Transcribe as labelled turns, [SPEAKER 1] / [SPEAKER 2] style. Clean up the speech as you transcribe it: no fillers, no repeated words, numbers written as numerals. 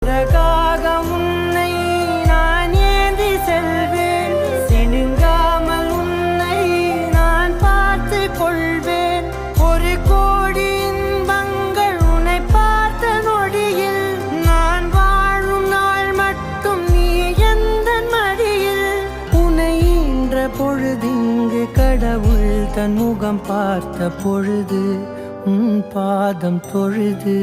[SPEAKER 1] அழகாக உன்னை நான் ஏந்தி செல்வேன், சினுங்காமல் உன்னை நான் பார்த்து கொள்வேன். ஒரு கோடி இன்பங்கள் உன்னை பார்த்த நொடியில், நான் வாழும் நாள் மட்டும் நீ எந்த மடியில். உன்னை ஈன்ற பொழுதிங்கு கடவுள் தன் முகம் பார்த்த பொழுது உன் பாதம் தொழுது.